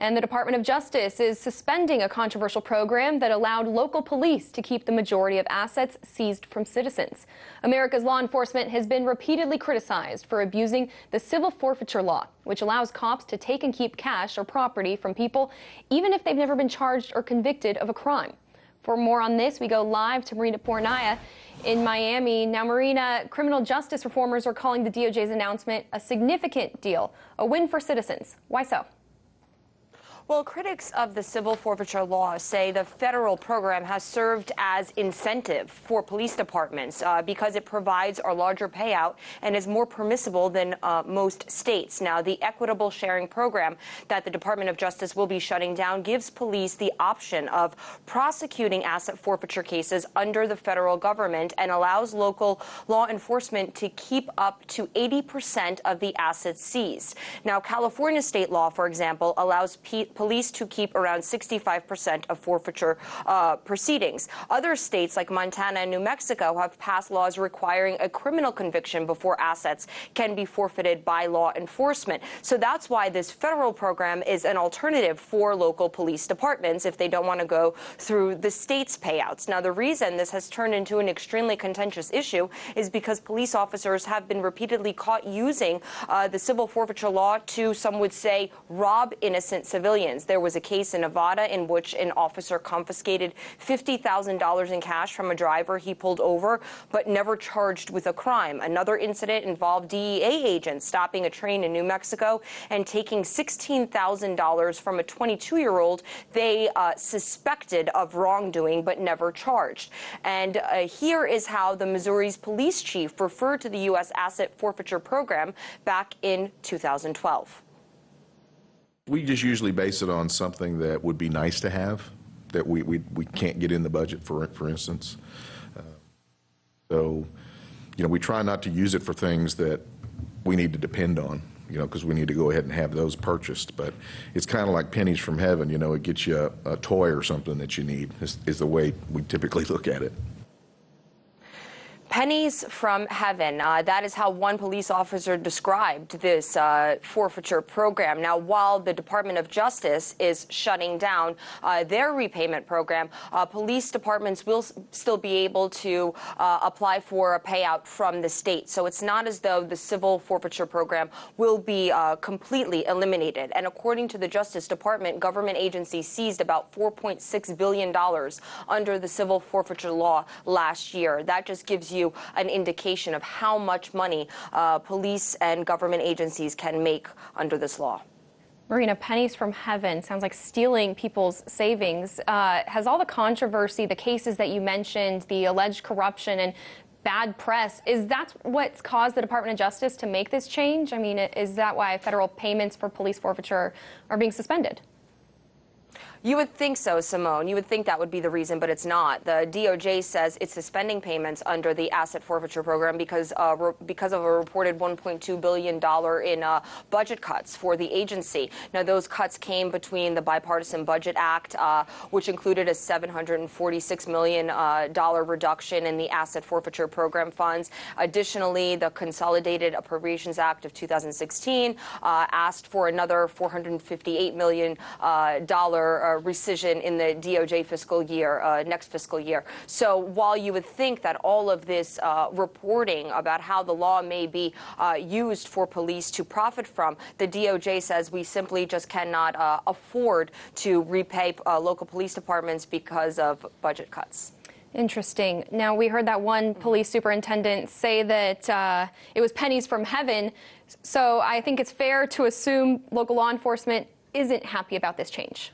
And the Department of Justice is suspending a controversial program that allowed local police to keep the majority of assets seized from citizens. America's law enforcement has been repeatedly criticized for abusing the civil forfeiture law, which allows cops to take and keep cash or property from people, even if they've never been charged or convicted of a crime. For more on this, we go live to Marina Portnaya in Miami. Now, Marina, criminal justice reformers are calling the DOJ's announcement a significant deal, a win for citizens. Why so? Well, critics of the civil forfeiture law say the federal program has served as incentive for police departments because it provides a larger payout and is more permissible than most states. Now, the equitable sharing program that the Department of Justice will be shutting down gives police the option of prosecuting asset forfeiture cases under the federal government and allows local law enforcement to keep up to 80% of the assets seized. Now, California state law, for example, allows police to keep around 65% of forfeiture proceedings. Other states like Montana and New Mexico have passed laws requiring a criminal conviction before assets can be forfeited by law enforcement. So that's why this federal program is an alternative for local police departments if they don't want to go through the state's payouts. Now, the reason this has turned into an extremely contentious issue is because police officers have been repeatedly caught using the civil forfeiture law to, some would say, rob innocent civilians. There was a case in Nevada in which an officer confiscated $50,000 in cash from a driver he pulled over, but never charged with a crime. Another incident involved DEA agents stopping a train in New Mexico and taking $16,000 from a 22-year-old they suspected of wrongdoing but never charged. And here is how the Missouri's police chief referred to the U.S. asset forfeiture program back in 2012. We just usually base it on something that would be nice to have, that we can't get in the budget, for instance. So, we try not to use it for things that we need to depend on, because we need to go ahead and have those purchased. But it's kind of like pennies from heaven, it gets you a toy or something that you need, is the way we typically look at it. Pennies from heaven. That is how one police officer described this forfeiture program. Now, while the Department of Justice is shutting down their repayment program, police departments will still be able to apply for a payout from the state. So it's not as though the civil forfeiture program will be completely eliminated. And according to the Justice Department, government agencies seized about $4.6 billion under the civil forfeiture law last year. That just gives you an indication of how much money police and government agencies can make under this law. Marina, pennies from heaven sounds like stealing people's savings. Has all the controversy, the cases that you mentioned, the alleged corruption and bad press, is that what's caused the Department of Justice to make this change? I mean, is that why federal payments for police forfeiture are being suspended? You would think so, Simone. You would think that would be the reason, but it's not. The DOJ says it's suspending payments under the asset forfeiture program because of a reported $1.2 billion in budget cuts for the agency. Now, those cuts came between the Bipartisan Budget Act, which included a $746 million reduction in the asset forfeiture program funds. Additionally, the Consolidated Appropriations Act of 2016 asked for another $458 million rescission in the DOJ fiscal year, next fiscal year. So while you would think that all of this reporting about how the law may be used for police to profit from, the DOJ says we simply just cannot afford to repay local police departments because of budget cuts. Interesting. Now, we heard that one police superintendent say that it was pennies from heaven. So I think it's fair to assume local law enforcement isn't happy about this change.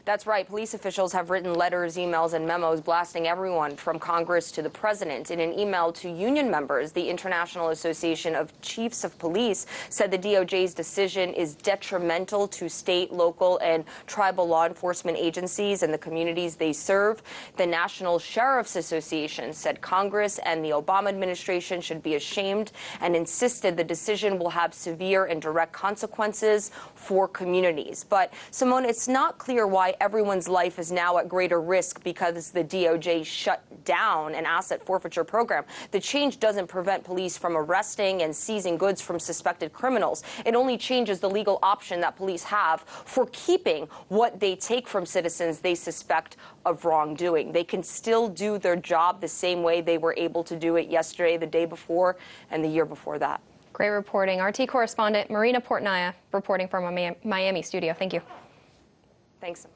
That's right. Police officials have written letters, emails, and memos blasting everyone from Congress to the president. In an email to union members, the International Association of Chiefs of Police said the DOJ's decision is detrimental to state, local, and tribal law enforcement agencies and the communities they serve. The National Sheriff's Association said Congress and the Obama administration should be ashamed and insisted the decision will have severe and direct consequences for communities. But, Simone, it's not clear why everyone's life is now at greater risk because the DOJ shut down an asset forfeiture program. The change doesn't prevent police from arresting and seizing goods from suspected criminals. It only changes the legal option that police have for keeping what they take from citizens they suspect of wrongdoing. They can still do their job the same way they were able to do it yesterday, the day before, and the year before that. Great reporting. RT correspondent Marina Portnaya reporting from a Miami studio. Thank you. Thanks.